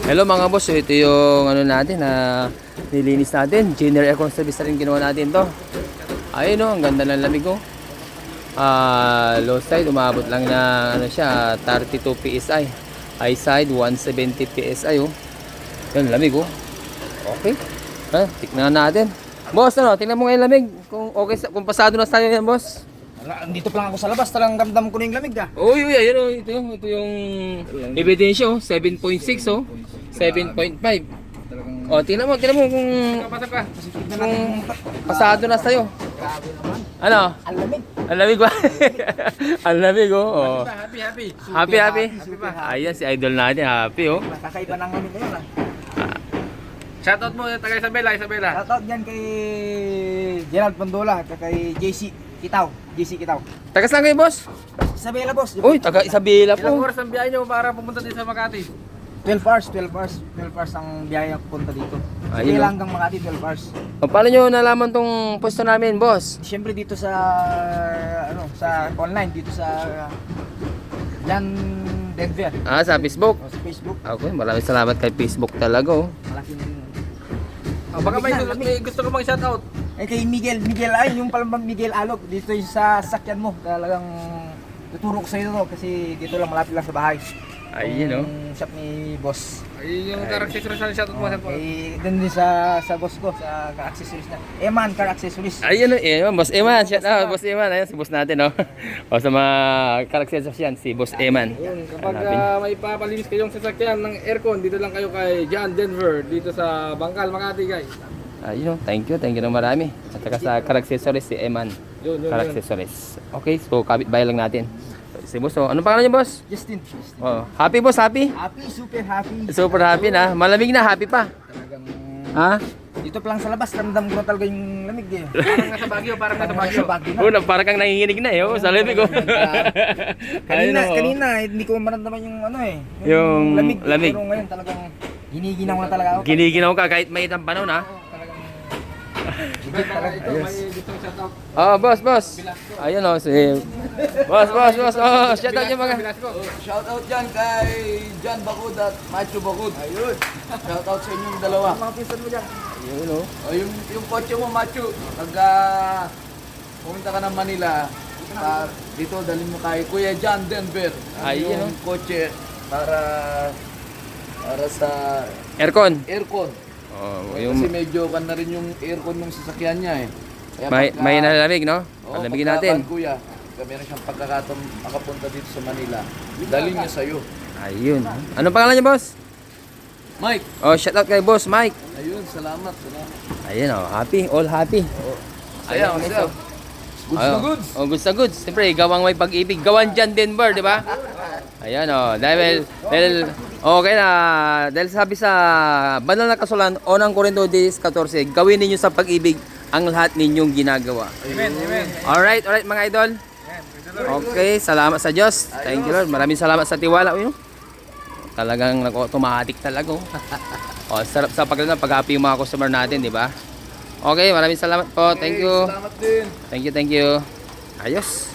Hello mga boss, so ito yung ano natin na nilinis natin. General aircon service na rin ginawa natin to. Ayun o, ang ganda ng lamig oh. Low side umabot lang na ano siya, 32 PSI. High side 170 PSI oh. Yan lamig oh. Okay. Tignan natin. Boss ano, tingnan mo ngayon lamig. Kung okay, kung pasado na tayo yan boss. Dito pa lang ako sa labas, talagang ramdam ko na yung lamig ah. Uy, ayun oh, ito yung ebidensya oh, 7.6 oh. 7.5. O, tingnan mo kung pasado na sa'yo. Grabe naman. Ano? Ang lamig. Ang lamig ba? Ang lamig oh. Oh. Happy. Ayan si idol natin, happy oh. Kakaiba ng lamig ngayon ah. Shoutout mo taga Isabela. Shoutout dyan kay Gerald Pandola at kay JC Kitaw. Taga saan kayo boss? Isabela boss. Uy, taga Isabela Ilang po. oras ang biyahe nyo para pumunta dito sa Makati? 12 hours ang biyahe ko punta dito. Ayun, Isabela oh. hanggang Makati 12 hours. O, paano nyo nalaman tong pwesto namin boss? Siyempre dito sa sa online dito sa Jan Denver. Sa Facebook. O, sa Facebook. Okay, maraming salamat kay Facebook talaga oh. Malaki na rin. Baka may Lamig. gusto ko mang shoutout. Kay Miguel ay yung palang Miguel Alog dito yung sa sakyan mo. Talagang tuturo ko sa iyo to kasi dito lang malapit lang sa bahay. Ayun oh. Yung shop ni boss. Ay, yung car accessories na shoutout mo. Doon din sa boss ko sa car accessories na. Eman Car Accessories. Ayun oh, Boss Eman. Shout out, Boss Eman. Ayan si boss natin oh. O sa mga karaksesos yan, si Boss Eman. Yun, kapag Hanapin. may papalinis kayong sasakyan ng aircon, dito lang kayo kay John Denver, dito sa Bangkal, Makati guys. Ayun, thank you ng marami. At saka sa car accessories si Eman. Yun. Car accessories. Okay, so kapit-bahay lang natin. Si boss, oh. Anong pangalan niyo, boss? Justin. Oh, happy boss, happy? Happy, super happy. Super happy na. Malamig na, happy pa. Talagang Ha? dito pa lang sa labas ramdam ko na talaga yung lamig eh. Parang nasa Baguio, Sa Baguio na. Oh, parang kang nanginginig na eh. Oh, sa lamig oh. Ayun, oh. Kanina hindi ko maramdaman yung ano eh. Yung lamig. Pero ngayon talagang giniginaw na talaga ako. Giniginaw ka kahit may itang panahon ha. Legit talaga. ito, may gustong shoutout. Oh, boss. Ayun oh, si boss. Oh, shout out yung mga. Shoutout dyan kay John Bacud at Macho Bacud. Ayun. Shoutout sa inyong dalawa. Mga pinsan mo dyan. Ayun oh. O, yung kotse mo, Macho, pag pumunta ka ng Manila, dito dalhin mo kay Kuya John Denver. Ayun, Yung kotse para sa Aircon. aircon. Oh, Kasi yung medyo kan na rin yung aircon ng sasakyan niya eh. Kaya may nalamig no? Palamigin natin. Kuya, pagka meron siyang pagkakataon makapunta dito sa Manila, dalhin niya sa'yo. Ayun. Anong pangalan niya, boss? Mike, Oh, shout out kay boss Mike. ayun, salamat. Ayun oh, happy, all happy. Saya, Ayun, masaya. ito. Goods na goods. Oh, goods na goods. Siyempre, gawang may pag-ibig. Gawan dyan, Denver, di ba? Ayan, oh. Dahil, okay na. Dahil sabi sa banal na kasulan, Unang Korinto 10:14, gawin ninyo sa pag-ibig ang lahat ninyong ginagawa. Amen. Alright, mga idol. Okay, salamat sa Diyos. Thank you, Lord. Maraming salamat sa tiwala. Uy, talagang nag-automatic talaga. Oh, sarap sa pag-happy yung mga customer natin, di ba? Okay, maraming salamat po. Thank you. Salamat din. Thank you. Ayos.